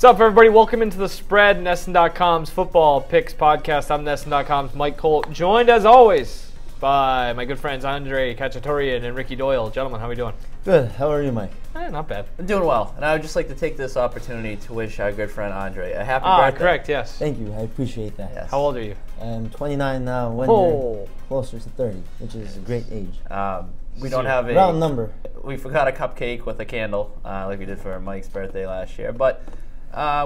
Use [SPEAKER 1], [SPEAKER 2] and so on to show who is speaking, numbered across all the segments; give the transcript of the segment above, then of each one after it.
[SPEAKER 1] up, everybody? Welcome into the Spread, NESN.com's football picks podcast. I'm NESN.com's Mike Colt, joined as always by my good friends Andre Cacciatorian and Ricky Doyle. Gentlemen, how are we doing?
[SPEAKER 2] Good. How are you, Mike?
[SPEAKER 1] Not bad.
[SPEAKER 3] I'm doing well, and I would just like to take this opportunity to wish our good friend Andre a happy birthday.
[SPEAKER 1] Correct, yes.
[SPEAKER 2] Thank you. I appreciate that.
[SPEAKER 3] Yes.
[SPEAKER 1] How old are you?
[SPEAKER 2] I'm 29 now, one year closer to 30, which is a great age.
[SPEAKER 3] We don't have a
[SPEAKER 2] round number.
[SPEAKER 3] We forgot a cupcake with a candle, like we did for Mike's birthday last year, but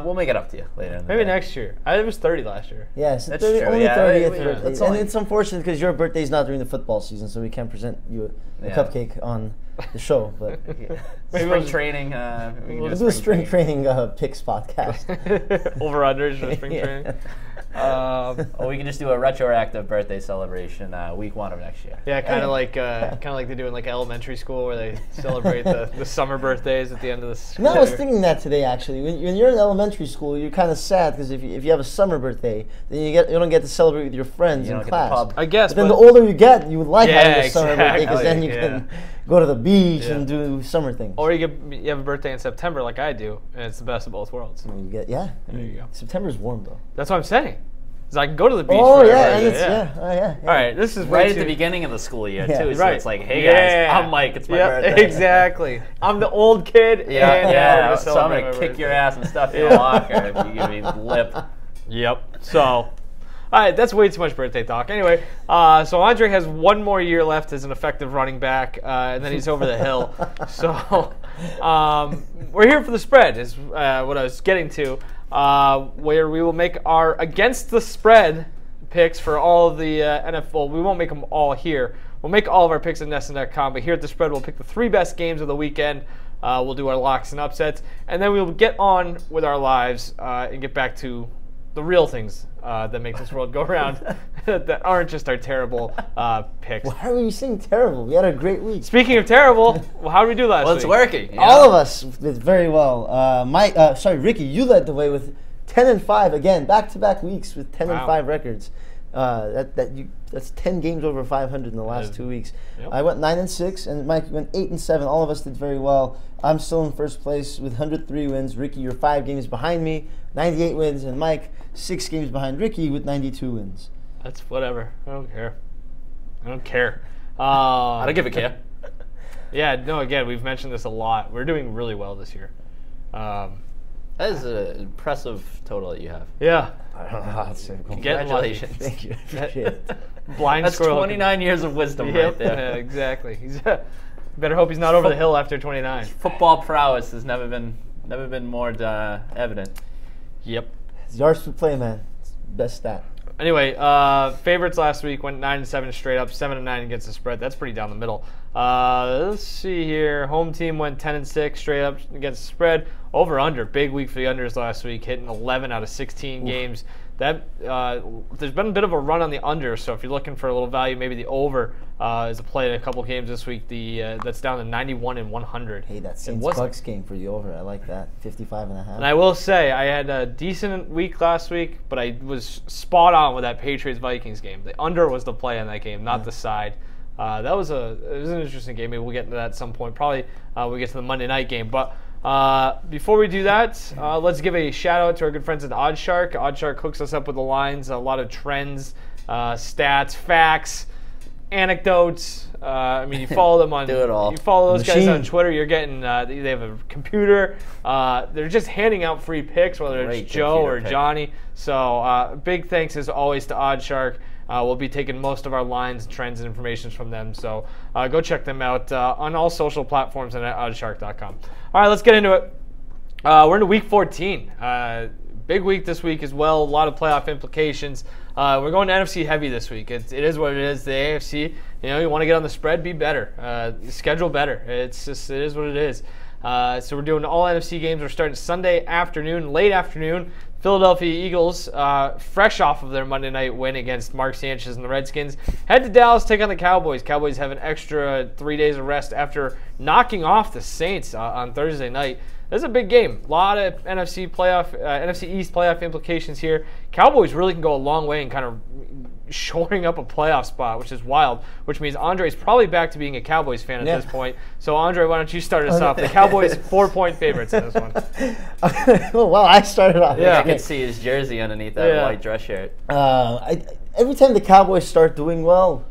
[SPEAKER 3] we'll make it up to you later in the
[SPEAKER 1] Maybe
[SPEAKER 3] day.
[SPEAKER 1] next year. I was 30 last year.
[SPEAKER 2] Yeah, it's
[SPEAKER 3] That's
[SPEAKER 2] 30,
[SPEAKER 3] true,
[SPEAKER 2] only
[SPEAKER 3] yeah.
[SPEAKER 2] 30th
[SPEAKER 3] Yeah,
[SPEAKER 2] birthday.
[SPEAKER 3] that's
[SPEAKER 2] And
[SPEAKER 3] only-
[SPEAKER 2] it's unfortunate because your birthday's not during the football season, so we can't present you a cupcake on the show. But
[SPEAKER 3] Spring training.
[SPEAKER 2] we'll do a spring training picks podcast.
[SPEAKER 1] Over-unders for spring training.
[SPEAKER 3] Or we can just do a retroactive birthday celebration week 1 of next year.
[SPEAKER 1] Yeah, kind of like they do in like elementary school where they celebrate the summer birthdays at the end of the school
[SPEAKER 2] No, I was
[SPEAKER 1] year.
[SPEAKER 2] thinking that today actually. When you're in elementary school, you're kind of sad because if you have a summer birthday, then you don't get to celebrate with your friends
[SPEAKER 3] You
[SPEAKER 2] in
[SPEAKER 3] don't get the
[SPEAKER 2] class.
[SPEAKER 3] pub.
[SPEAKER 1] I guess,
[SPEAKER 2] But then the older you get, you would like having a summer birthday because then
[SPEAKER 1] exactly,
[SPEAKER 2] you can go to the beach
[SPEAKER 1] Yeah.
[SPEAKER 2] and do summer things.
[SPEAKER 1] Or you have a birthday in September like I do, and it's the best of both worlds.
[SPEAKER 2] You get There
[SPEAKER 1] you go.
[SPEAKER 2] September's warm though.
[SPEAKER 1] That's what I'm saying. Is I can go to the beach.
[SPEAKER 2] Oh
[SPEAKER 1] for
[SPEAKER 2] yeah,
[SPEAKER 1] every
[SPEAKER 2] and
[SPEAKER 1] birthday,
[SPEAKER 2] it's yeah.
[SPEAKER 1] All right, this is
[SPEAKER 3] Right
[SPEAKER 1] way
[SPEAKER 3] at the
[SPEAKER 1] too-
[SPEAKER 3] beginning of the school year,
[SPEAKER 2] Yeah.
[SPEAKER 3] too. So
[SPEAKER 1] Right.
[SPEAKER 3] it's like, hey guys, I'm Mike, it's my birthday.
[SPEAKER 1] Exactly. I'm the old kid.
[SPEAKER 3] Yeah,
[SPEAKER 1] and
[SPEAKER 3] yeah.
[SPEAKER 1] we're gonna
[SPEAKER 3] So I'm
[SPEAKER 1] celebrate
[SPEAKER 3] going to
[SPEAKER 1] my
[SPEAKER 3] kick your
[SPEAKER 1] birthday.
[SPEAKER 3] ass and stuff in your locker if you give me lip.
[SPEAKER 1] Yep. So, all right, that's way too much birthday talk. Anyway, so Andre has one more year left as an effective running back, and then he's over the hill. So, we're here for the spread, is what I was getting to, where we will make our against the spread picks for all of the NFL. We won't make them all here. We'll make all of our picks at NESN.com, but here at the spread, we'll pick the 3 best games of the weekend. We'll do our locks and upsets, and then we'll get on with our lives and get back to the real things that make this world go round that aren't just our terrible picks.
[SPEAKER 2] Why were you saying terrible? We had a great week.
[SPEAKER 1] Speaking of terrible, well, how did we do last
[SPEAKER 3] Well,
[SPEAKER 1] week?
[SPEAKER 3] it's working. You
[SPEAKER 2] All
[SPEAKER 3] know?
[SPEAKER 2] of us did very well. Ricky, you led the way with 10-5 again, back-to-back weeks with 10-5 records. That's 10 games over 500 in the last 2 weeks.
[SPEAKER 1] Yep.
[SPEAKER 2] I went 9-6, and Mike went 8-7. All of us did very well. I'm still in first place with 103 wins. Ricky, you're 5 games behind me, 98 wins, and Mike 6 games behind Ricky with 92 wins.
[SPEAKER 1] That's whatever. I don't care.
[SPEAKER 3] I don't give a care.
[SPEAKER 1] Yeah, no, again, we've mentioned this a lot. We're doing really well this year.
[SPEAKER 3] That is an impressive total that you have.
[SPEAKER 1] Yeah.
[SPEAKER 2] I don't know how to say it.
[SPEAKER 3] Congratulations.
[SPEAKER 2] Thank you. Appreciate it.
[SPEAKER 1] Blind
[SPEAKER 3] That's
[SPEAKER 1] squirrel.
[SPEAKER 3] 29 years of wisdom
[SPEAKER 1] Yep,
[SPEAKER 3] right there.
[SPEAKER 1] yeah, exactly. He's better hope he's not over the hill after 29.
[SPEAKER 3] Football prowess has never been more evident.
[SPEAKER 1] Yep.
[SPEAKER 2] It's yards per play, man. It's best stat.
[SPEAKER 1] Anyway, favorites last week went 9-7 straight up, 7-9 against the spread. That's pretty down the middle. Let's see here. Home team went 10-6 straight up against the spread. Over under, big week for the unders last week, hitting 11 out of 16 games. That there's been a bit of a run on the under, so if you're looking for a little value, maybe the over is a play in a couple games this week. That's down to 91 and 100.
[SPEAKER 2] Hey, that Saints-Bucks game for the over. I like that. 55.5.
[SPEAKER 1] And I will say, I had a decent week last week, but I was spot on with that Patriots-Vikings game. The under was the play in that game, not the side. It was an interesting game. Maybe we'll get into that at some point. Probably we'll get to the Monday night game. But before we do that, let's give a shout-out to our good friends at OddsShark. OddsShark hooks us up with the lines, a lot of trends, stats, facts, anecdotes. I mean, you follow them on.
[SPEAKER 3] Do it all.
[SPEAKER 1] You follow those guys
[SPEAKER 2] Machine.
[SPEAKER 1] on Twitter. You're getting. They have a computer. They're just handing out free picks, whether
[SPEAKER 3] Great
[SPEAKER 1] it's Joe
[SPEAKER 3] computer
[SPEAKER 1] or
[SPEAKER 3] pick.
[SPEAKER 1] Johnny. So big thanks as always to OddsShark. We'll be taking most of our lines, trends, and information from them. So go check them out on all social platforms and at oddshark.com. All right, let's get into it. We're into week 14. Big week this week as well. A lot of playoff implications. We're going NFC heavy this week. It is what it is. The AFC, you want to get on the spread, be better. Schedule better. It is what it is. So we're doing all NFC games. We're starting Sunday afternoon, late afternoon. Philadelphia Eagles, fresh off of their Monday night win against Mark Sanchez and the Redskins, head to Dallas, take on the Cowboys. Cowboys have an extra 3 days of rest after knocking off the Saints on Thursday night. This is a big game. A lot of NFC East playoff implications here. Cowboys really can go a long way and kind of shoring up a playoff spot, which is wild, which means Andre's probably back to being a Cowboys fan at this point. So, Andre, why don't you start us off? The Cowboys 4-point favorites in this one.
[SPEAKER 2] Oh, wow, I started off.
[SPEAKER 3] Yeah, I can see his jersey underneath that white dress shirt.
[SPEAKER 2] Every time the Cowboys start doing well,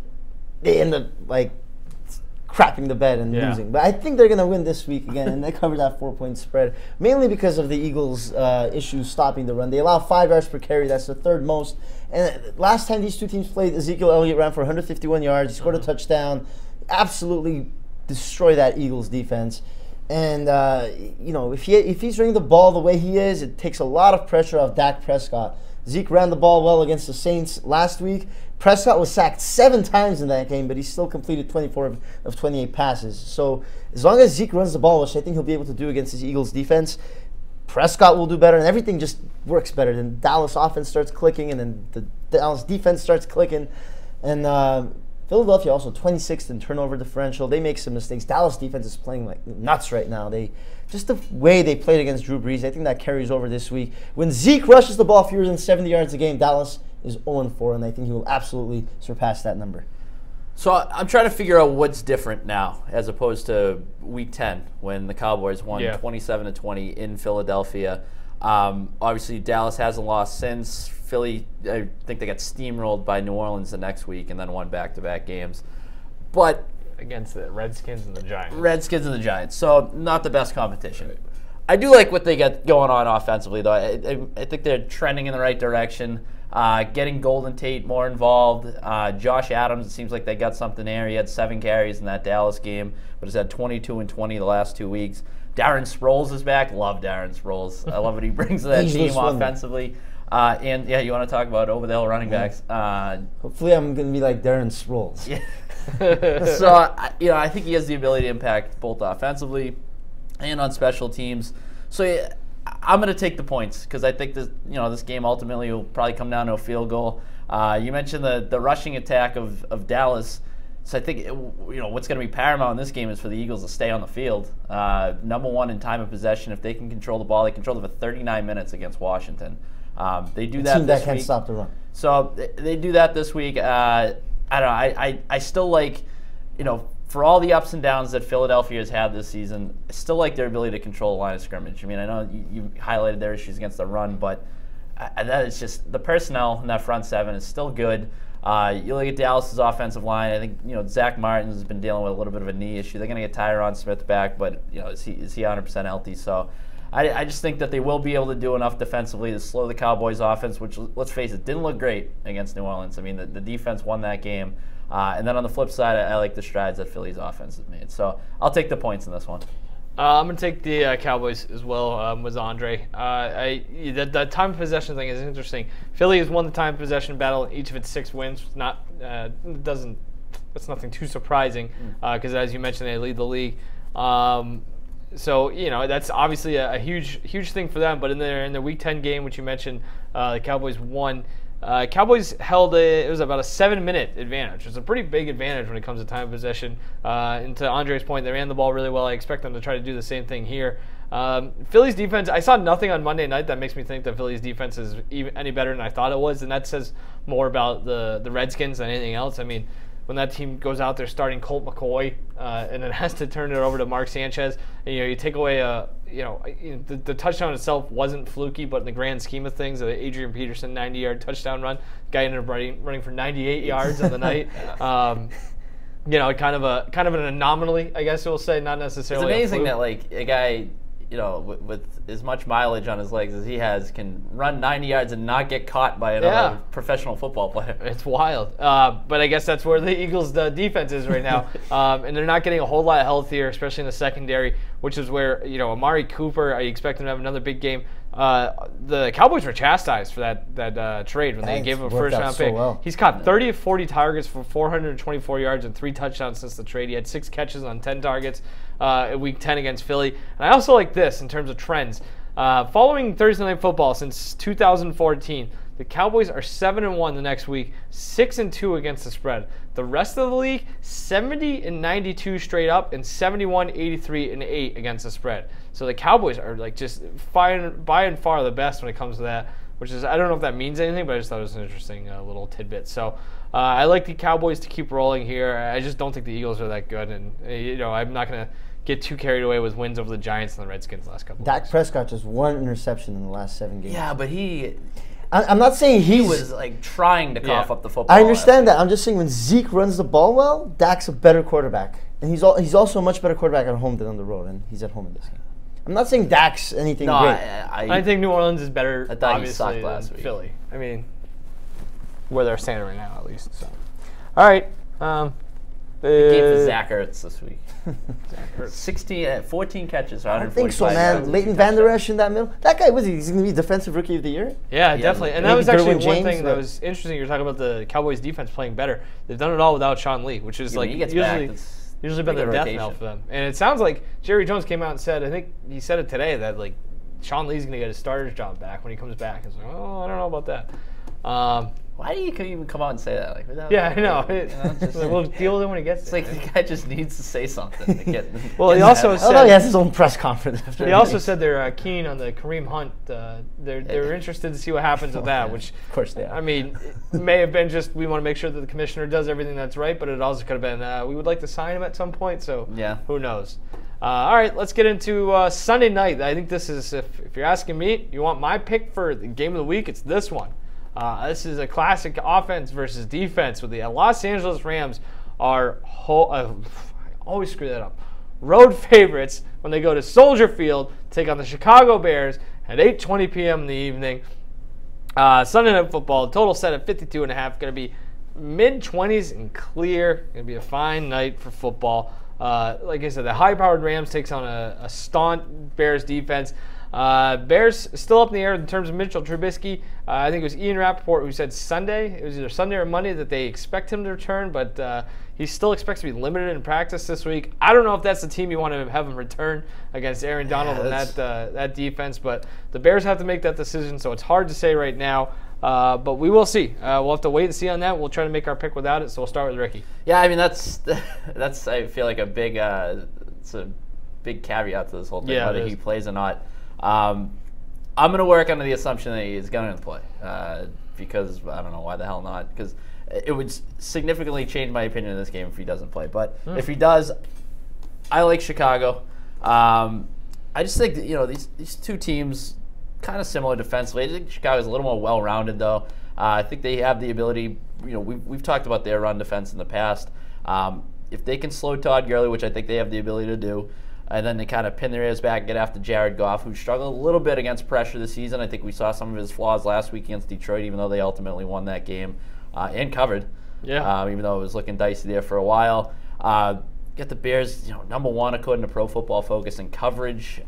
[SPEAKER 2] they end up, like, crapping the bed and losing. But I think they're going to win this week again, and they cover that 4-point spread, mainly because of the Eagles' issues stopping the run. They allow 5 yards per carry. That's the third most. And last time these two teams played, Ezekiel Elliott ran for 151 yards. He scored a touchdown. Absolutely destroy that Eagles defense. And, if he's running the ball the way he is, it takes a lot of pressure off Dak Prescott. Zeke ran the ball well against the Saints last week. Prescott was sacked 7 times in that game, but he still completed 24 of 28 passes. So as long as Zeke runs the ball, which I think he'll be able to do against his Eagles defense, Prescott will do better, and everything just works better. Then Dallas offense starts clicking, and then the Dallas defense starts clicking. And Philadelphia also 26th in turnover differential. They make some mistakes. Dallas defense is playing like nuts right now. Just the way they played against Drew Brees, I think that carries over this week. When Zeke rushes the ball fewer than 70 yards a game, Dallas is 0-4, and I think he will absolutely surpass that number.
[SPEAKER 3] So I'm trying to figure out what's different now as opposed to Week 10 when the Cowboys won 27-20 in Philadelphia. Obviously, Dallas hasn't lost since. Philly, I think they got steamrolled by New Orleans the next week and then won back-to-back games. But
[SPEAKER 1] against the Redskins and the Giants.
[SPEAKER 3] So not the best competition. Right. I do like what they got going on offensively, though. I think they're trending in the right direction. Getting Golden Tate more involved. Josh Adams, it seems like they got something there. He had 7 carries in that Dallas game, but has had 22 and 20 the last 2 weeks. Darren Sproles is back. Love Darren Sproles. I love what he brings to that team offensively. And you want to talk about over-the-hill running backs.
[SPEAKER 2] Hopefully I'm going to be like Darren Sproles.
[SPEAKER 3] Yeah. So, I think he has the ability to impact both offensively and on special teams. So, I'm going to take the points because I think this game ultimately will probably come down to a field goal. You mentioned the rushing attack of Dallas. So I think what's going to be paramount in this game is for the Eagles to stay on the field. Number one in time of possession. If they can control the ball, they controlled it for 39 minutes against Washington. They do that this week.
[SPEAKER 2] Can't stop the run.
[SPEAKER 3] So they do that this week. I don't know. I still like, for all the ups and downs that Philadelphia has had this season, I still like their ability to control the line of scrimmage. I mean, I know you highlighted their issues against the run, but that is just the personnel in that front seven is still good. You look at Dallas's offensive line. I think Zach Martin has been dealing with a little bit of a knee issue. They're going to get Tyron Smith back, but is he 100% healthy? So I just think that they will be able to do enough defensively to slow the Cowboys' offense, which, let's face it, didn't look great against New Orleans. I mean, the defense won that game. And then on the flip side, I like the strides that Philly's offense has made. So I'll take the points in this one.
[SPEAKER 1] I'm going to take the Cowboys as well with Andre. The time of possession thing is interesting. Philly has won the time of possession battle in each of its 6 wins. That's nothing too surprising because, as you mentioned, they lead the league. So that's obviously a huge thing for them. But in their Week 10 game, which you mentioned, the Cowboys won. Cowboys held it was about a 7-minute advantage. It's a pretty big advantage when it comes to time of possession. And to Andre's point, they ran the ball really well. I expect them to try to do the same thing here. Philly's defense, I saw nothing on Monday night that makes me think that Philly's defense is any better than I thought it was, and that says more about the Redskins than anything else. I mean, when that team goes out there starting Colt McCoy and then has to turn it over to Mark Sanchez, and, you take away the touchdown itself wasn't fluky, but in the grand scheme of things, the Adrian Peterson 90-yard touchdown run, guy ended up running for 98 yards on the night. Kind of an anomaly, I guess we'll say, not necessarily.
[SPEAKER 3] It's amazing that a guy, with as much mileage on his legs as he has, can run 90 yards and not get caught by another professional football player.
[SPEAKER 1] It's wild. But I guess that's where the Eagles' defense is right now. And they're not getting a whole lot healthier, especially in the secondary, which is where, Amari Cooper, I expect him to have another big game. The Cowboys were chastised for that trade when they gave him a first-round pick. Well. He's caught 30 of 40 targets for 424 yards and 3 touchdowns since the trade. He had 6 catches on 10 targets in Week 10 against Philly. And I also like this in terms of trends. Following Thursday Night Football since 2014, the Cowboys are 7-1 the next week, 6-2 against the spread. The rest of the league, 70-92 straight up, and 71-83-8 against the spread. So the Cowboys are just by and far the best when it comes to that. which is, I don't know if that means anything, but I just thought it was an interesting little tidbit. So I like the Cowboys to keep rolling here. I just don't think the Eagles are that good, and I'm not going to get too carried away with wins over the Giants and the Redskins the last couple of
[SPEAKER 2] Dak
[SPEAKER 1] weeks.
[SPEAKER 2] Prescott just 1 interception in the last 7 games.
[SPEAKER 3] Yeah, but
[SPEAKER 2] I'm not saying
[SPEAKER 3] he was like trying to cough up the football.
[SPEAKER 2] I understand that. I'm just saying when Zeke runs the ball well, Dak's a better quarterback. And he's also a much better quarterback at home than on the road, and he's at home in this game. I'm not saying Dak's anything great.
[SPEAKER 1] I think New Orleans is better,
[SPEAKER 3] I thought
[SPEAKER 1] obviously,
[SPEAKER 3] last
[SPEAKER 1] than
[SPEAKER 3] week.
[SPEAKER 1] Philly. I mean, where they're standing right now, at least. So, all right.
[SPEAKER 3] Game for Zach Ertz this week. 14 catches,
[SPEAKER 2] I don't think so, man. Leighton Vander Esch in that middle. That guy, he's going to be Defensive Rookie of the Year?
[SPEAKER 1] Yeah, definitely. And that was
[SPEAKER 2] Derwin
[SPEAKER 1] actually one
[SPEAKER 2] James,
[SPEAKER 1] thing that was interesting. You were talking about the Cowboys defense playing better. They've done it all without Sean Lee, which is like usually been their death knell for them. And it sounds like Jerry Jones came out and said, I think he said it today, that like Sean Lee's going to get his starter's job back when he comes back. It's like, oh, I don't know about that.
[SPEAKER 3] Why do you even come out and say that?
[SPEAKER 1] Yeah, I know. We'll deal with it when he gets there.
[SPEAKER 3] It's like the guy just needs to say something. To get,
[SPEAKER 1] well, he also said
[SPEAKER 2] he has his own press conference.
[SPEAKER 1] He also said they're keen on the Kareem Hunt. They're interested to see what happens with that. Which,
[SPEAKER 2] of course, they are.
[SPEAKER 1] I mean, it may have been just we want to make sure that the commissioner does everything that's right, but it also could have been we would like to sign him at some point. So who knows? All right, let's get into Sunday night. I think this is, if you're asking me, you want my pick for the game of the week, it's this one. This is a classic offense versus defense with the Los Angeles Rams are I always screw that up. Road favorites when they go to Soldier Field, take on the Chicago Bears at 8:20 p.m. in the evening. Sunday Night Football, total set at 52.5. Going to be mid-20s and clear. Going to be a fine night for football. Like I said, the high-powered Rams takes on a staunch Bears defense. Bears still up in the air in terms of Mitchell Trubisky. I think it was Ian Rappaport who said Sunday. It was either Sunday or Monday that they expect him to return, but he still expects to be limited in practice this week. I don't know if that's the team you want to have him return against Aaron Donald and that defense, but the Bears have to make that decision, so it's hard to say right now. But we will see. We'll have to wait and see on that. We'll try to make our pick without it, so we'll start with Ricky.
[SPEAKER 3] Yeah, I mean, that's I feel like it's a big caveat to this whole thing, whether he plays or not. I'm going to work under the assumption that he is going to play because I don't know why the hell not, because it would significantly change my opinion of this game if he doesn't play. But if he does, I like Chicago. I just think that, these two teams kind of similar defensively. I think Chicago's a little more well-rounded though. I think they have the ability. We've talked about their run defense in the past. If they can slow Todd Gurley, which I think they have the ability to do, and then they kind of pin their ears back and get after Jared Goff, who struggled a little bit against pressure this season. I think we saw some of his flaws last week against Detroit, even though they ultimately won that game and covered. Yeah. Even though it was looking dicey there for a while. Get the Bears, number one according to Pro Football Focus in coverage.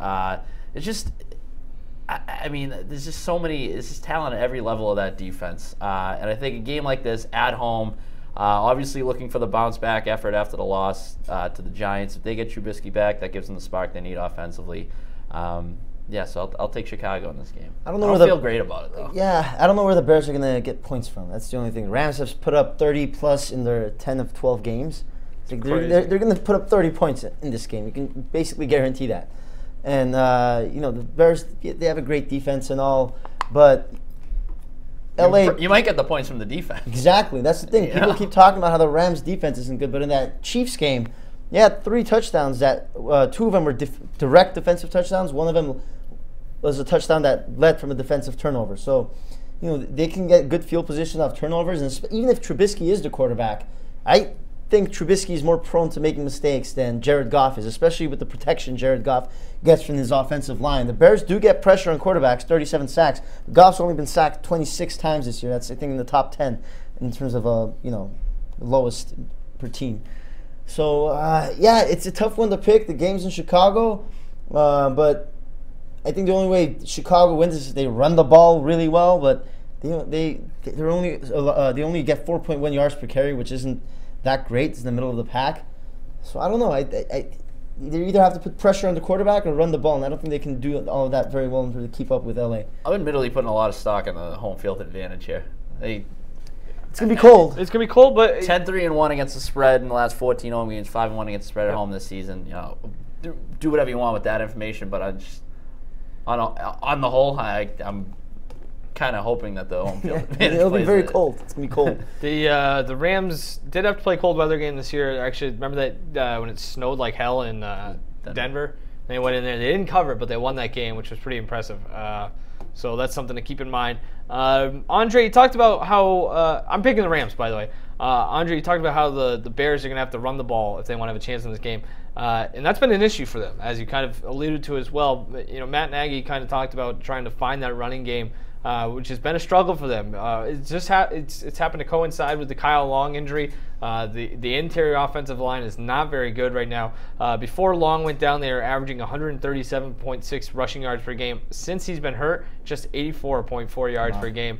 [SPEAKER 3] It's just, I mean, there's just there's just talent at every level of that defense. And I think a game like this at home. Obviously looking for the bounce back effort after the loss to the Giants. If they get Trubisky back, that gives them the spark they need offensively. So I'll take Chicago in this game. I don't feel great about it though.
[SPEAKER 2] Yeah, I don't know where the Bears are going to get points from. That's the only thing. Rams have put up 30 plus in their 10 of 12 games. They're going to put up 30 points in this game. You can basically guarantee that. And the Bears, they have a great defense and all, but LA,
[SPEAKER 3] you might get the points from the defense.
[SPEAKER 2] Exactly. That's the thing. People keep talking about how the Rams' defense isn't good, but in that Chiefs game, they had 3 touchdowns. That 2 of them were direct defensive touchdowns. One of them was a touchdown that led from a defensive turnover. So, they can get good field position off turnovers. And even if Trubisky is the quarterback, I think Trubisky is more prone to making mistakes than Jared Goff is, especially with the protection Jared Goff gets from his offensive line. The Bears do get pressure on quarterbacks, 37 sacks. Goff's only been sacked 26 times this year. That's, I think, in the top 10 in terms of, lowest per team. So, it's a tough one to pick. The game's in Chicago, but I think the only way Chicago wins is if they run the ball really well, but they only get 4.1 yards per carry, which isn't that great. It's in the middle of the pack. So I don't know. They either have to put pressure on the quarterback or run the ball, and I don't think they can do all of that very well in order to keep up with LA.
[SPEAKER 3] I'm admittedly putting a lot of stock in the home field advantage here.
[SPEAKER 2] It's going to be cold.
[SPEAKER 1] It's going to be cold, but
[SPEAKER 3] 10-3-1 against the spread in the last 14 home games, 5-1 against the spread at home this season. Do whatever you want with that information, but I just on the whole, I'm kind of hoping that the home field advantage
[SPEAKER 2] It'll be
[SPEAKER 3] plays
[SPEAKER 2] very
[SPEAKER 3] it.
[SPEAKER 2] cold. It's gonna be cold.
[SPEAKER 1] The Rams did have to play cold weather game this year. Actually, remember that when it snowed like hell in Denver? They went in there. They didn't cover it, but they won that game, which was pretty impressive. So that's something to keep in mind. Andre, you talked about how I'm picking the Rams, by the way. Andre, you talked about how the Bears are going to have to run the ball if they want to have a chance in this game. And that's been an issue for them, as you kind of alluded to as well. Matt Nagy kind of talked about trying to find that running game, which has been a struggle for them. It's happened to coincide with the Kyle Long injury. The interior offensive line is not very good right now. Before Long went down, they were averaging 137.6 rushing yards per game. Since he's been hurt, just 84.4 yards per game.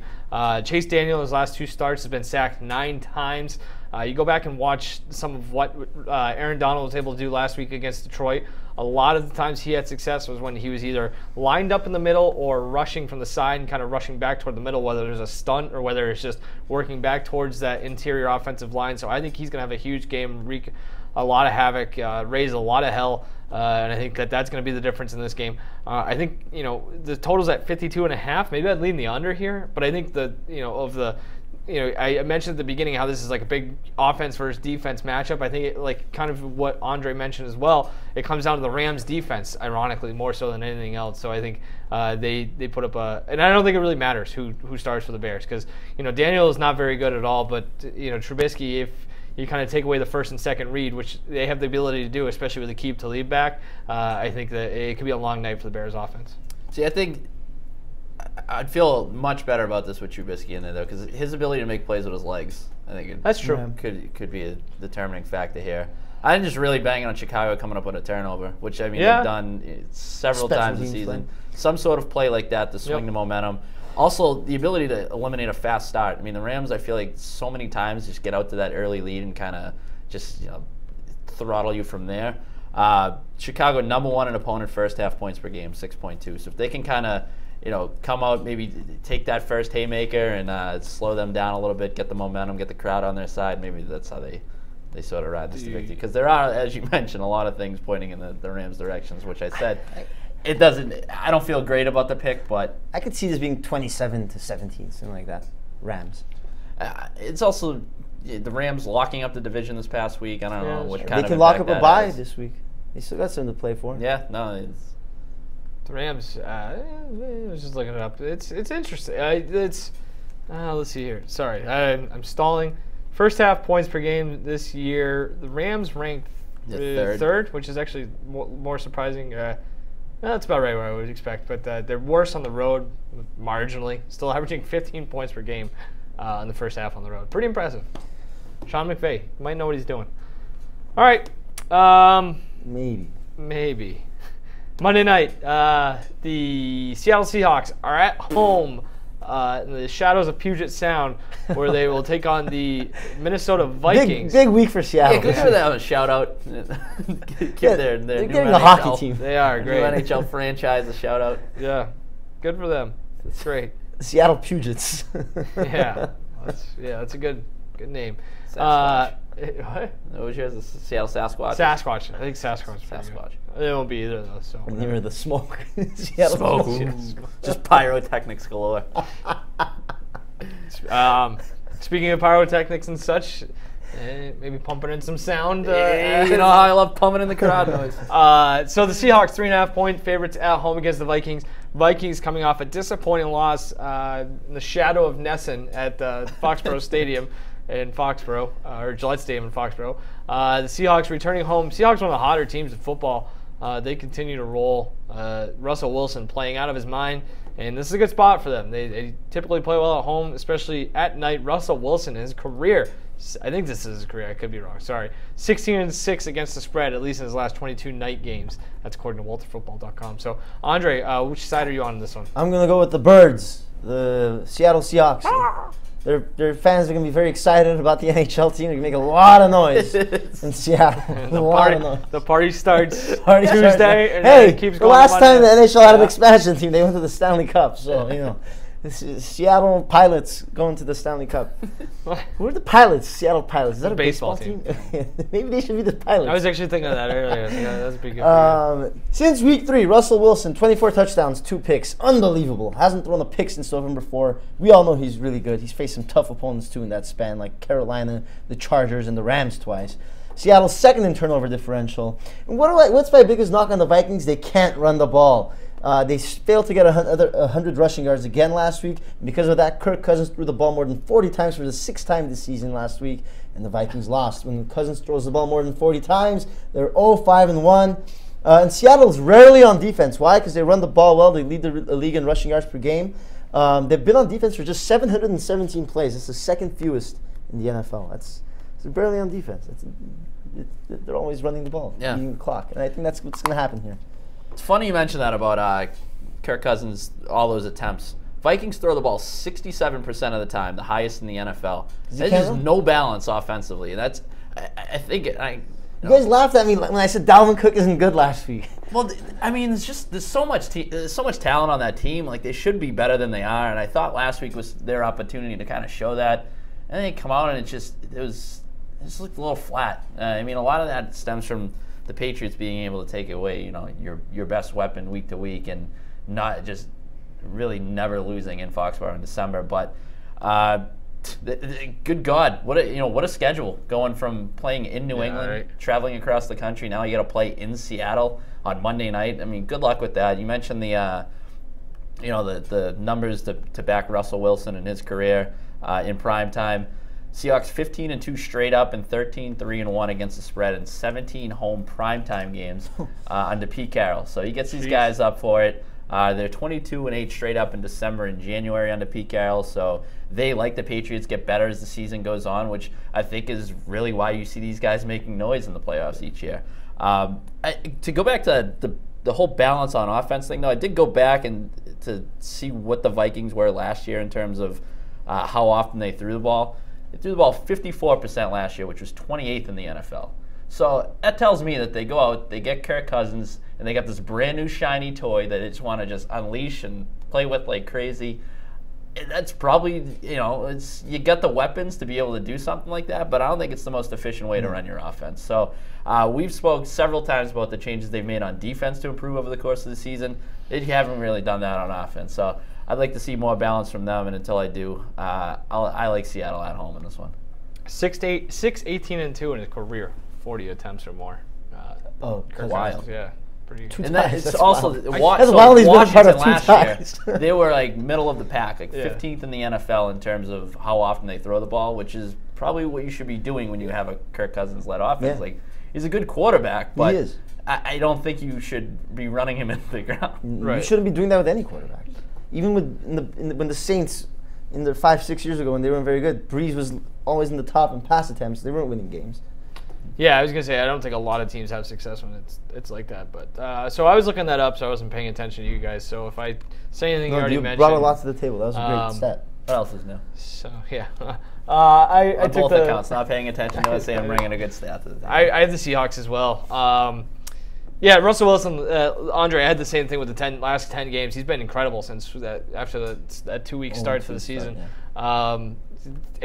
[SPEAKER 1] Chase Daniel, in his last 2 starts, has been sacked 9 times. You go back and watch some of what Aaron Donald was able to do last week against Detroit. A lot of the times he had success was when he was either lined up in the middle or rushing from the side and kind of rushing back toward the middle, whether there's a stunt or whether it's just working back towards that interior offensive line. So I think he's going to have a huge game, wreak a lot of havoc, raise a lot of hell, and I think that's going to be the difference in this game. I think the total's at 52.5. Maybe I'd lean the under here, but I think I mentioned at the beginning how this is like a big offense versus defense matchup. I think kind of what Andre mentioned as well, it comes down to the Rams defense, ironically, more so than anything else. So I think they put up and I don't think it really matters who starts for the Bears, because Daniel is not very good at all, but Trubisky, if you kind of take away the first and second read, which they have the ability to do, especially with the keep to lead back, I think that it could be a long night for the Bears offense.
[SPEAKER 3] See, I think I'd feel much better about this with Trubisky in there, though, because his ability to make plays with his legs, I think
[SPEAKER 1] that's true.
[SPEAKER 3] Could be a determining factor here. I'm just really banging on Chicago coming up with a turnover, which they've done several times this season. Some sort of play like that to swing the momentum. Also, the ability to eliminate a fast start. I mean, the Rams, I feel like so many times just get out to that early lead and kind of just throttle you from there. Chicago, #1 in opponent first half points per game, 6.2. So if they can kind of come out, maybe take that first haymaker and slow them down a little bit, get the momentum, get the crowd on their side, maybe that's how they sort of ride this to victory. Because there are, as you mentioned, a lot of things pointing in the Rams' directions, which I said. I don't feel great about the pick, but
[SPEAKER 2] I could see this being 27-17, something like that. Rams.
[SPEAKER 3] It's also the Rams locking up the division this past week. I don't know what kind of
[SPEAKER 2] they can lock up a bye
[SPEAKER 3] has.
[SPEAKER 2] this week. They still got something to play for.
[SPEAKER 3] Yeah, no,
[SPEAKER 1] the Rams. I was just looking it up. It's interesting. Let's see here. Sorry, I'm stalling. First half points per game this year, the Rams ranked third, which is actually more surprising. That's about right where I would expect, but they're worse on the road marginally. Still averaging 15 points per game in the first half on the road. Pretty impressive. Sean McVay might know what he's doing. All right. Maybe. Monday night, the Seattle Seahawks are at home in the shadows of Puget Sound, where they will take on the Minnesota Vikings.
[SPEAKER 2] Big week for Seattle.
[SPEAKER 3] Yeah, give that a shout out. Give their
[SPEAKER 2] they're
[SPEAKER 3] new
[SPEAKER 2] getting
[SPEAKER 3] NHL,
[SPEAKER 2] a hockey team.
[SPEAKER 1] They are great.
[SPEAKER 3] New NHL franchise a shout out.
[SPEAKER 1] Yeah, good for them. That's great.
[SPEAKER 2] Seattle Pugets.
[SPEAKER 1] That's a good name.
[SPEAKER 3] Sasquatch.
[SPEAKER 1] What?
[SPEAKER 3] What was yours? The Seattle Sasquatch?
[SPEAKER 1] Sasquatch. I think Sasquatch.
[SPEAKER 3] Sasquatch.
[SPEAKER 1] It won't be either of those. So
[SPEAKER 2] Near the smoke. Seattle
[SPEAKER 3] Smoke.
[SPEAKER 2] Pugets.
[SPEAKER 3] Just pyrotechnics galore.
[SPEAKER 1] Speaking of pyrotechnics and such, maybe pumping in some sound.
[SPEAKER 3] You know how I love pumping in the crowd noise.
[SPEAKER 1] So the Seahawks 3.5-point favorites at home against the Vikings. Vikings coming off a disappointing loss in the shadow of Nesson at Foxborough Stadium in Foxborough, or Gillette Stadium in Foxborough. The Seahawks returning home. Seahawks one of the hotter teams in football. They continue to roll. Russell Wilson playing out of his mind, and this is a good spot for them. They typically play well at home, especially at night. Russell Wilson, his career, I think this is his career. I could be wrong. Sorry. 16-6 against the spread, at least in his last 22 night games. That's according to WalterFootball.com. So, Andre, which side are you on this one?
[SPEAKER 2] I'm going to go with the Birds, the Seattle Seahawks. Their fans are going to be very excited about the NHL team. They're going to make a lot of noise in Seattle.
[SPEAKER 1] The party starts Tuesday and
[SPEAKER 2] hey,
[SPEAKER 1] it keeps
[SPEAKER 2] the
[SPEAKER 1] going.
[SPEAKER 2] last time the NHL had an expansion team, they went to the Stanley Cup. So, Seattle Pilots going to the Stanley Cup. Who are the Pilots? Seattle Pilots. Is that a baseball team? Maybe they should be the Pilots.
[SPEAKER 1] I was actually thinking of that earlier. Yeah, that's pretty good.
[SPEAKER 2] Since week 3, Russell Wilson, 24 touchdowns, 2 picks. Unbelievable. Hasn't thrown a pick since November 4. We all know he's really good. He's faced some tough opponents, too, in that span, like Carolina, the Chargers, and the Rams twice. Seattle's second in turnover differential. And what's my biggest knock on the Vikings? They can't run the ball. They failed to get 100 rushing yards again last week. And because of that, Kirk Cousins threw the ball more than 40 times for the 6th time this season last week, and the Vikings lost. When Cousins throws the ball more than 40 times, they're 0-5-1. And Seattle's rarely on defense. Why? Because they run the ball well. They lead the league in rushing yards per game. They've been on defense for just 717 plays. It's the second fewest in the NFL. They're barely on defense. They're always running the ball, eating the clock. And I think that's what's going to happen here.
[SPEAKER 3] It's funny you mentioned that about Kirk Cousins, all those attempts. Vikings throw the ball 67% of the time, the highest in the NFL. There's just no balance offensively. That's, I think,
[SPEAKER 2] you guys laughed at me when I said Dalvin Cook isn't good last week.
[SPEAKER 3] Well, I mean, there's so much talent on that team. Like, they should be better than they are. And I thought last week was their opportunity to kind of show that. And then they come out and it just looked a little flat. I mean, a lot of that stems from the Patriots being able to take away, your best weapon week to week, and not just really never losing in Foxborough in December. But good God, what a schedule, going from playing in New England, traveling across the country. Now you got to play in Seattle on Monday night. I mean, good luck with that. You mentioned the numbers to back Russell Wilson in his career in prime time. Seahawks 15-2 straight up and 13-3-1 against the spread in 17 home primetime games under Pete Carroll. So he gets these guys up for it. They're 22-8 straight up in December and January under Pete Carroll. So they, like the Patriots, get better as the season goes on, which I think is really why you see these guys making noise in the playoffs each year. To go back to the whole balance on offense thing, though, I did go back and to see what the Vikings were last year in terms of how often they threw the ball. They threw the ball 54% last year, which was 28th in the NFL. So that tells me that they go out, they get Kirk Cousins, and they got this brand new shiny toy that they just want to just unleash and play with like crazy. And that's probably, you got the weapons to be able to do something like that, but I don't think it's the most efficient way to run your offense. So we've spoke several times about the changes they've made on defense to improve over the course of the season. They haven't really done that on offense. So I'd like to see more balance from them, and until I do, I like Seattle at home in this one.
[SPEAKER 1] 18-2 in his career, 40 attempts or more.
[SPEAKER 3] Wild.
[SPEAKER 1] Yeah, pretty.
[SPEAKER 3] And it's also
[SPEAKER 2] Washington
[SPEAKER 3] last year. They were like middle of the pack, like 15th in the NFL in terms of how often they throw the ball, which is probably what you should be doing when you have a Kirk Cousins-led offense. Yeah. Like, he's a good quarterback, but
[SPEAKER 2] he is.
[SPEAKER 3] I don't think you should be running him into the ground.
[SPEAKER 2] Right. You shouldn't be doing that with any quarterback. Even when the Saints, in the 5-6 years ago when they weren't very good, Breeze was always in the top in pass attempts. They weren't winning games.
[SPEAKER 1] Yeah, I was gonna say I don't think a lot of teams have success when it's like that. But so I was looking that up, so I wasn't paying attention to you guys. So if I say anything you already mentioned,
[SPEAKER 2] brought a lot to the table. That was a great stat.
[SPEAKER 3] What else is new?
[SPEAKER 1] So yeah, I took
[SPEAKER 3] both accounts. Not paying attention to it, saying I'm bringing a good stat to the table.
[SPEAKER 1] I have the Seahawks as well. Yeah, Russell Wilson, Andre, I had the same thing with the last 10 games. He's been incredible since after that 2-week start to the season. And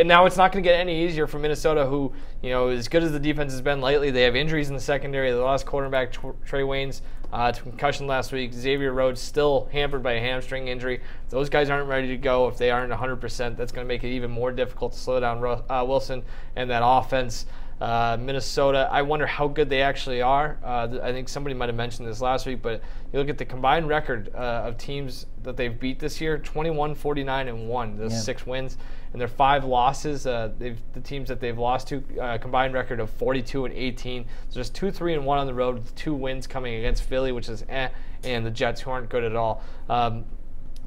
[SPEAKER 1] now it's not going to get any easier for Minnesota, who, as good as the defense has been lately, they have injuries in the secondary. They lost quarterback Trey Waynes to concussion last week. Xavier Rhodes still hampered by a hamstring injury. If those guys aren't ready to go, if they aren't 100%, that's going to make it even more difficult to slow down Wilson and that offense. Minnesota, I wonder how good they actually are. I think somebody might have mentioned this last week, but you look at the combined record of teams that they've beat this year, 21-49-1, those 6 wins, and their 5 losses, the teams that they've lost to, combined record of 42-18. So just 2-3-1 on the road with 2 wins coming against Philly, which is and the Jets, who aren't good at all.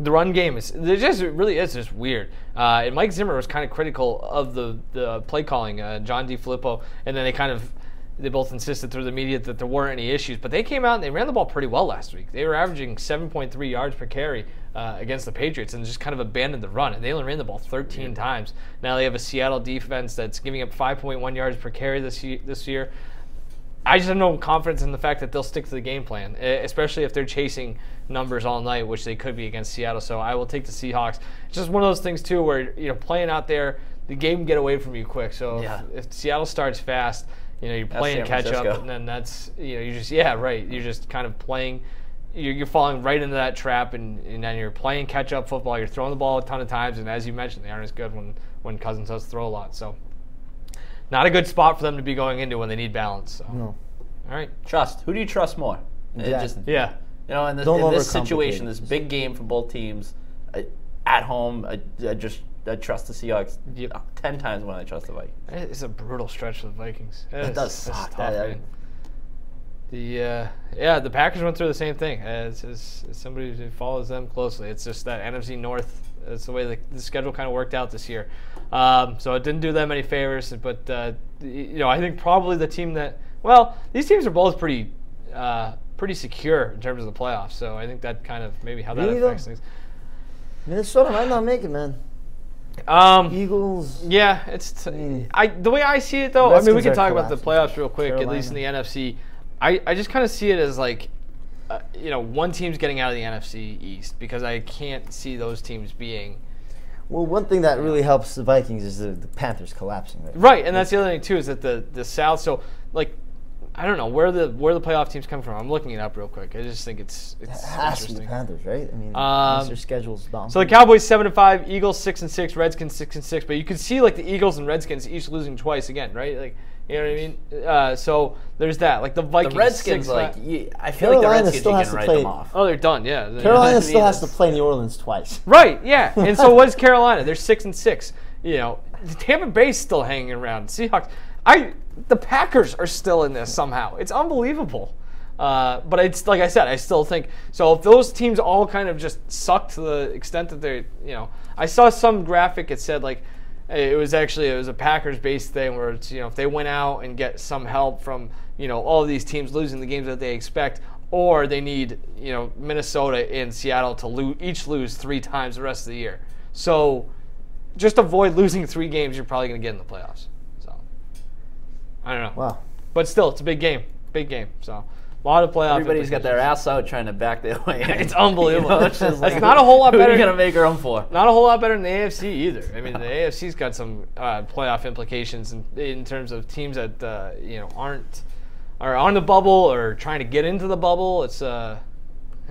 [SPEAKER 1] The run game really is just weird. And Mike Zimmer was kind of critical of the play calling, John DeFilippo, and then they both insisted through the media that there weren't any issues. But they came out and they ran the ball pretty well last week. They were averaging 7.3 yards per carry against the Patriots and just kind of abandoned the run. And they only ran the ball 13 times. Now they have a Seattle defense that's giving up 5.1 yards per carry this year. I just have no confidence in the fact that they'll stick to the game plan, especially if they're chasing numbers all night, which they could be against Seattle. So I will take the Seahawks. It's just one of those things too, where playing out there, the game can get away from you quick. So if Seattle starts fast, you're playing catch up, and then that's you're just kind of playing. You're falling right into that trap, and then you're playing catch up football. You're throwing the ball a ton of times, and as you mentioned, they aren't as good when Cousins does throw a lot. So not a good spot for them to be going into when they need balance. So.
[SPEAKER 2] No.
[SPEAKER 1] All right.
[SPEAKER 3] Trust. Who do you trust more?
[SPEAKER 2] Exactly.
[SPEAKER 1] Yeah.
[SPEAKER 3] In this situation, this big game for both teams, at home, I trust the Seahawks 10 times more than I trust the Vikings.
[SPEAKER 1] It's a brutal stretch for the Vikings.
[SPEAKER 3] It does suck.
[SPEAKER 1] Tough, man. The Packers went through the same thing. As somebody who follows them closely, it's just that NFC North. It's the way the schedule kind of worked out this year. So it didn't do them any favors. But I think probably the team that these teams are both pretty secure in terms of the playoffs. So I think that kind of maybe how that affects things.
[SPEAKER 2] Minnesota might not make it, man. Eagles.
[SPEAKER 1] Yeah, it's the way I see it though.
[SPEAKER 2] Redskins
[SPEAKER 1] we can talk about the playoffs real quick.
[SPEAKER 2] Carolina.
[SPEAKER 1] At least in the NFC, I just kind of see it as like, one team's getting out of the NFC East because I can't see those teams being.
[SPEAKER 2] Well, one thing that really helps the Vikings is the Panthers collapsing.
[SPEAKER 1] Right, and that's the other thing too is that the South. So I don't know where the playoff teams come from. I'm looking it up real quick. I just think it's
[SPEAKER 2] It has to be
[SPEAKER 1] interesting.
[SPEAKER 2] the Panthers, right? I mean, their schedule's down.
[SPEAKER 1] So the Cowboys 7-5, Eagles 6-6, Redskins 6-6. But you can see the Eagles and Redskins each losing twice again, right? You know what I mean? So there's that. Like the Vikings.
[SPEAKER 3] The Redskins, I feel
[SPEAKER 2] Carolina
[SPEAKER 3] like the Redskins
[SPEAKER 2] still
[SPEAKER 3] you
[SPEAKER 2] has
[SPEAKER 3] can
[SPEAKER 2] to
[SPEAKER 3] write
[SPEAKER 2] play-
[SPEAKER 3] them off.
[SPEAKER 1] Oh, they're done. Yeah.
[SPEAKER 2] Carolina still has to play New Orleans twice.
[SPEAKER 1] Right. Yeah. And so what is Carolina? They're 6-6. Tampa Bay's still hanging around. Seahawks. The Packers are still in this somehow. It's unbelievable. But it's like I said, I still think so. If those teams all kind of just suck to the extent that they're, I saw some graphic. It said it was a Packers-based thing where it's if they went out and get some help from all of these teams losing the games that they expect, or they need Minnesota and Seattle to each lose 3 times the rest of the year. So just avoid losing 3 games. You're probably going to get in the playoffs. I don't know.
[SPEAKER 2] Wow.
[SPEAKER 1] But still, it's a big game. Big game. So, a lot of playoff.
[SPEAKER 3] Everybody's got their ass out trying to back their way in.
[SPEAKER 1] It's unbelievable.
[SPEAKER 3] It's just
[SPEAKER 1] It's not a whole lot better.
[SPEAKER 3] Who are you going to make room for?
[SPEAKER 1] Not a whole lot better than the AFC either. I mean, the AFC's got some playoff implications in terms of teams that are on the bubble or trying to get into the bubble. It's I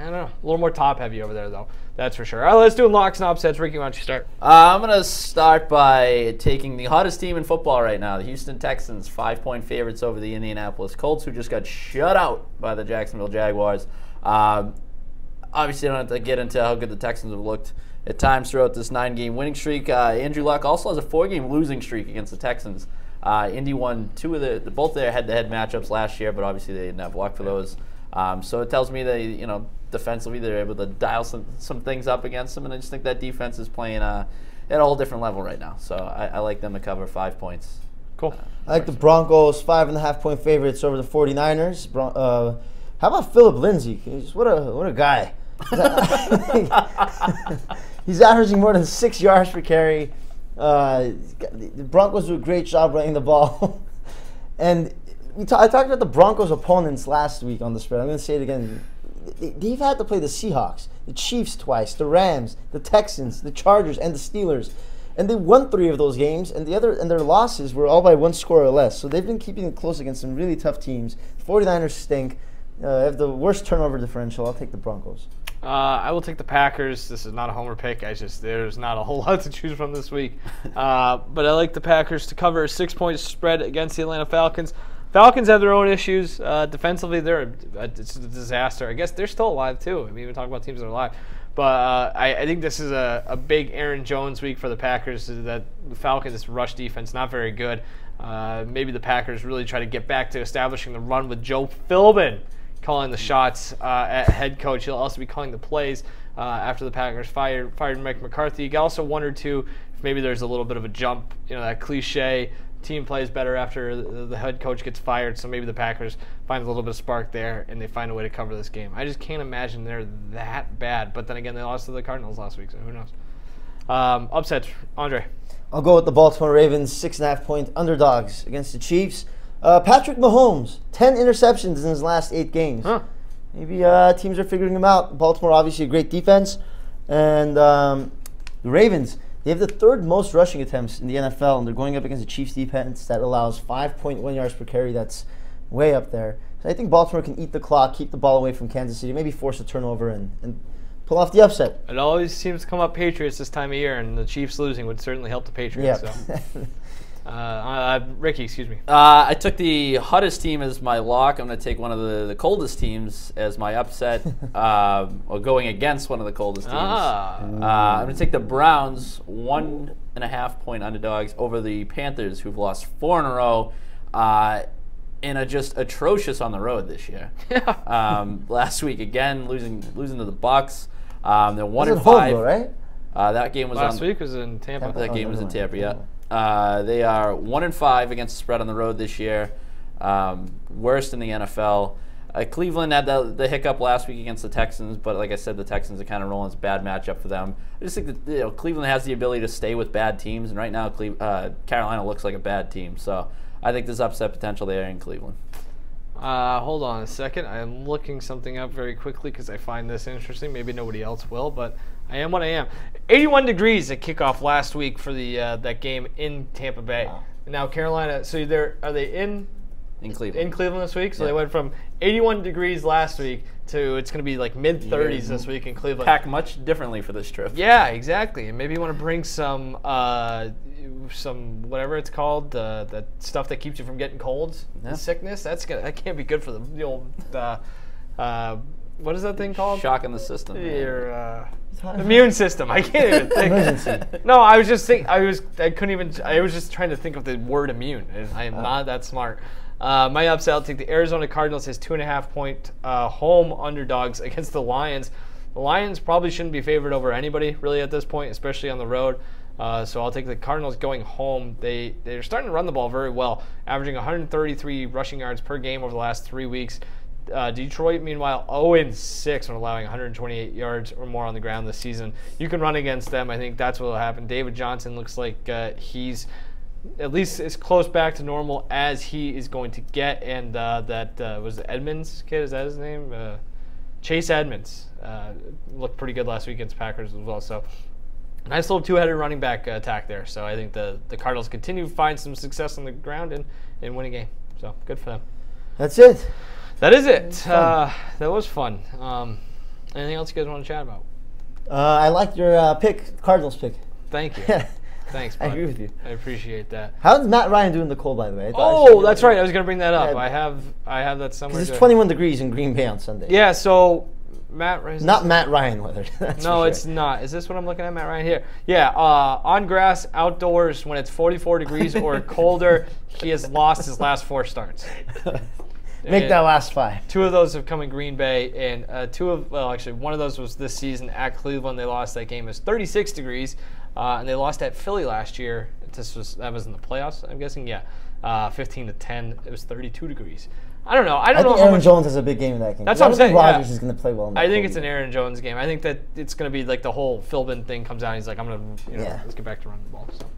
[SPEAKER 1] don't know, a little more top heavy over there though. That's for sure. All right, let's do locks and upsets. Ricky, why don't you start?
[SPEAKER 3] I'm going to start by taking the hottest team in football right now, the Houston Texans, 5-point favorites over the Indianapolis Colts, who just got shut out by the Jacksonville Jaguars. Obviously, I don't have to get into how good the Texans have looked at times throughout this 9-game winning streak. Andrew Luck also has a 4-game losing streak against the Texans. Indy won both their head-to-head matchups last year, but obviously they didn't have luck for those. So it tells me that defensively they're able to dial some things up against them, and I just think that defense is playing at a whole different level right now. So I like them to cover 5 points.
[SPEAKER 1] Cool.
[SPEAKER 2] I like the Broncos 5.5-point favorites over the 49ers. How about Philip Lindsay? What a guy. He's averaging more than 6 yards per carry. The Broncos do a great job running the ball. And I talked about the Broncos' opponents last week on the spread. I'm going to say it again. They've had to play the Seahawks, the Chiefs twice, the Rams, the Texans, the Chargers, and the Steelers. And they won 3 of those games, and their losses were all by 1 score or less. So they've been keeping it close against some really tough teams. The 49ers stink. Have the worst turnover differential. I'll take the Broncos.
[SPEAKER 1] I will take the Packers. This is not a homer pick. There's not a whole lot to choose from this week. But I like the Packers to cover a 6-point spread against the Atlanta Falcons. Falcons have their own issues. Defensively, it's a disaster. I guess they're still alive, too. I mean, we talk about teams that are alive. But I think this is a big Aaron Jones week for the Packers. That the Falcons' rush defense not very good. Maybe the Packers really try to get back to establishing the run with Joe Philbin calling the shots at head coach. He'll also be calling the plays after the Packers fired Mike McCarthy. You also wonder, too, if maybe there's a little bit of a jump, that cliche team plays better after the head coach gets fired, so maybe the Packers find a little bit of spark there and they find a way to cover this game. I just can't imagine they're that bad, but then again, they lost to the Cardinals last week, so who knows. Upsets, Andre.
[SPEAKER 2] I'll go with the Baltimore Ravens, 6.5-point underdogs against the Chiefs. Patrick Mahomes, 10 interceptions in his last 8 games.
[SPEAKER 1] Huh.
[SPEAKER 2] Maybe teams are figuring him out. Baltimore, obviously, a great defense. And the Ravens, they have the 3rd most rushing attempts in the NFL, and they're going up against the Chiefs defense that allows 5.1 yards per carry. That's way up there. So I think Baltimore can eat the clock, keep the ball away from Kansas City, maybe force a turnover and pull off the upset.
[SPEAKER 1] It always seems to come up Patriots this time of year, and the Chiefs losing would certainly help the Patriots.
[SPEAKER 2] Yeah.
[SPEAKER 1] So. Ricky, excuse me.
[SPEAKER 3] I took the hottest team as my lock. I'm going to take one of the coldest teams as my upset, or going against one of the coldest teams. I'm going to take the Browns, 1.5 point underdogs over the Panthers, who've lost 4 in a row. And are just atrocious on the road this year.
[SPEAKER 1] Yeah.
[SPEAKER 3] Last week again, losing to the Bucks. They're 1-5.
[SPEAKER 2] Though, right?
[SPEAKER 3] That game was
[SPEAKER 1] Last week was in Tampa.
[SPEAKER 3] That game was in Tampa. Yeah. They are 1-5 against the spread on the road this year. Worst in the NFL. Cleveland had the hiccup last week against the Texans, but like I said, the Texans are kind of rolling. It's a bad matchup for them. I just think that Cleveland has the ability to stay with bad teams, and right now Carolina looks like a bad team. So I think there's upset potential there in Cleveland.
[SPEAKER 1] Hold on a second. I'm looking something up very quickly because I find this interesting. Maybe nobody else will, but I am what I am. 81 degrees at kickoff last week for the that game in Tampa Bay.
[SPEAKER 2] Wow.
[SPEAKER 1] Now Carolina. So are they in
[SPEAKER 3] Cleveland?
[SPEAKER 1] In Cleveland this week. So they went from 81 degrees last week to it's going to be like mid-30s this week in Cleveland.
[SPEAKER 3] Pack much differently for this trip.
[SPEAKER 1] Yeah, exactly. And maybe you want to bring some whatever it's called, the stuff that keeps you from getting colds, the sickness. That can't be good for the old. What is that thing called?
[SPEAKER 3] Shock in the system.
[SPEAKER 1] Your immune system. I can't even think.
[SPEAKER 2] Emergency.
[SPEAKER 1] No, I was just thinking. I was just trying to think of the word immune. And I am not that smart. My upset, I'll take the Arizona Cardinals as 2.5 point home underdogs against the Lions. The Lions probably shouldn't be favored over anybody really at this point, especially on the road. So I'll take the Cardinals going home. They're starting to run the ball very well, averaging 133 rushing yards per game over the last 3 weeks. Detroit, meanwhile, 0-6 when allowing 128 yards or more on the ground this season. You can run against them. I think that's what will happen. David Johnson looks like he's at least as close back to normal as he is going to get. And that was Edmonds kid. Is that his name? Chase Edmonds looked pretty good last week against Packers as well. So nice little two-headed running back attack there. So I think the Cardinals continue to find some success on the ground and win a game. So good for them.
[SPEAKER 2] That's it.
[SPEAKER 1] That is it. That was fun. Anything else you guys want to chat about?
[SPEAKER 2] I liked your pick, Cardinals pick.
[SPEAKER 1] Thank you. Thanks, bud.
[SPEAKER 2] I agree with you.
[SPEAKER 1] I appreciate that.
[SPEAKER 2] How's Matt Ryan doing in the cold, by the way?
[SPEAKER 1] Oh, that's right. I was going to bring that up.
[SPEAKER 2] Yeah.
[SPEAKER 1] I have that somewhere.
[SPEAKER 2] Because it's 21 degrees in Green Bay on Sunday.
[SPEAKER 1] Yeah, so Matt Ryan.
[SPEAKER 2] Not Matt Ryan weather. That's
[SPEAKER 1] no,
[SPEAKER 2] for sure.
[SPEAKER 1] it's not. Is this what I'm looking at, Matt Ryan? Here. Yeah, on grass, outdoors, when it's 44 degrees or colder, he has lost his last 4 starts.
[SPEAKER 2] Make that last 5.
[SPEAKER 1] 2 of those have come in Green Bay, and one of those was this season at Cleveland. They lost that game. It was 36 degrees, and they lost at Philly last year. That was in the playoffs, I'm guessing. Yeah, 15-10. It was 32 degrees. I don't know. I don't know
[SPEAKER 2] think
[SPEAKER 1] how
[SPEAKER 2] Aaron
[SPEAKER 1] much.
[SPEAKER 2] Jones has a big game in that game.
[SPEAKER 1] That's what I'm saying.
[SPEAKER 2] Rodgers is going to play well in that
[SPEAKER 1] I think
[SPEAKER 2] cold
[SPEAKER 1] it's an Aaron Jones game. I think that it's going to be like the whole Philbin thing comes out. And he's like, I'm going to, let's get back to running the ball. So.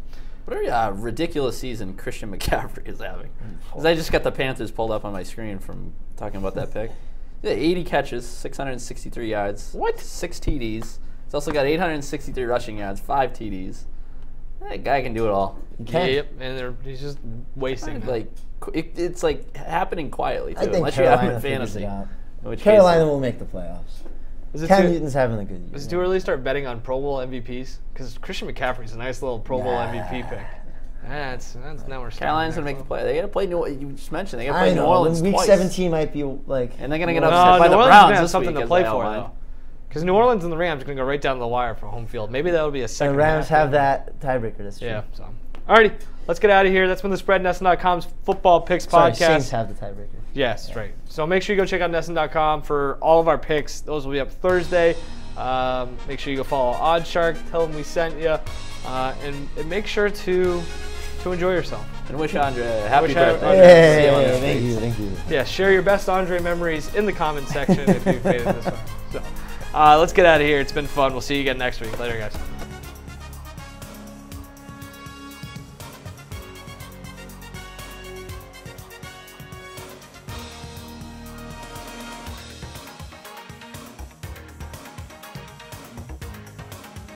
[SPEAKER 3] What a ridiculous season Christian McCaffrey is having. Because I just got the Panthers pulled up on my screen from talking about that pick. Yeah, 80 catches, 663 yards.
[SPEAKER 1] What?
[SPEAKER 3] 6 TDs. He's also got 863 rushing yards, 5 TDs. That guy can do it all.
[SPEAKER 2] He can.
[SPEAKER 1] Yep, and he's just wasting.
[SPEAKER 3] It's like happening quietly too,
[SPEAKER 2] I think
[SPEAKER 3] unless you have him
[SPEAKER 2] Carolina
[SPEAKER 3] in
[SPEAKER 2] figures
[SPEAKER 3] fantasy.
[SPEAKER 2] it out.
[SPEAKER 3] In which
[SPEAKER 2] Carolina
[SPEAKER 3] case,
[SPEAKER 2] will make the playoffs.
[SPEAKER 1] Is it
[SPEAKER 2] Cam
[SPEAKER 1] too,
[SPEAKER 2] Newton's having a good year.
[SPEAKER 1] is it too early to start betting on Pro Bowl MVPs? Because Christian McCaffrey's a nice little Pro Bowl MVP pick. That's now we're starting.
[SPEAKER 3] Carolina's gonna make the play. They got to play You just mentioned they got to play
[SPEAKER 2] I
[SPEAKER 3] New
[SPEAKER 2] know.
[SPEAKER 3] Orleans
[SPEAKER 2] Week
[SPEAKER 3] twice.
[SPEAKER 2] 17 might be like.
[SPEAKER 3] And they're gonna get
[SPEAKER 1] No,
[SPEAKER 3] upset by
[SPEAKER 1] New
[SPEAKER 3] the
[SPEAKER 1] Orleans
[SPEAKER 3] Browns
[SPEAKER 1] has
[SPEAKER 3] this
[SPEAKER 1] something
[SPEAKER 3] week,
[SPEAKER 1] to
[SPEAKER 3] as
[SPEAKER 1] play
[SPEAKER 3] they
[SPEAKER 1] for
[SPEAKER 3] outlined.
[SPEAKER 1] though. Because New Orleans and the Rams are going to go right down the wire for home field. Maybe that'll be a second.
[SPEAKER 2] The Rams
[SPEAKER 1] half
[SPEAKER 2] have that tiebreaker. That's true.
[SPEAKER 1] Yeah. So, alrighty, let's get out of here. That's been the SpreadNesson.com's football picks
[SPEAKER 2] Sorry,
[SPEAKER 1] podcast.
[SPEAKER 2] Saints have the tiebreaker.
[SPEAKER 1] Yes, right. So make sure you go check out Nesson.com for all of our picks. Those will be up Thursday. Make sure you go follow OddsShark. Tell them we sent you, and make sure to enjoy yourself.
[SPEAKER 3] And wish Andre a happy
[SPEAKER 1] Wish
[SPEAKER 3] birthday.
[SPEAKER 1] Andre-
[SPEAKER 3] See you on the
[SPEAKER 2] Thank
[SPEAKER 3] streets.
[SPEAKER 2] you. Thank you.
[SPEAKER 1] Yeah, share your best Andre memories in the comment section if you've made it this far. So, let's get out of here. It's been fun. We'll see you again next week. Later, guys.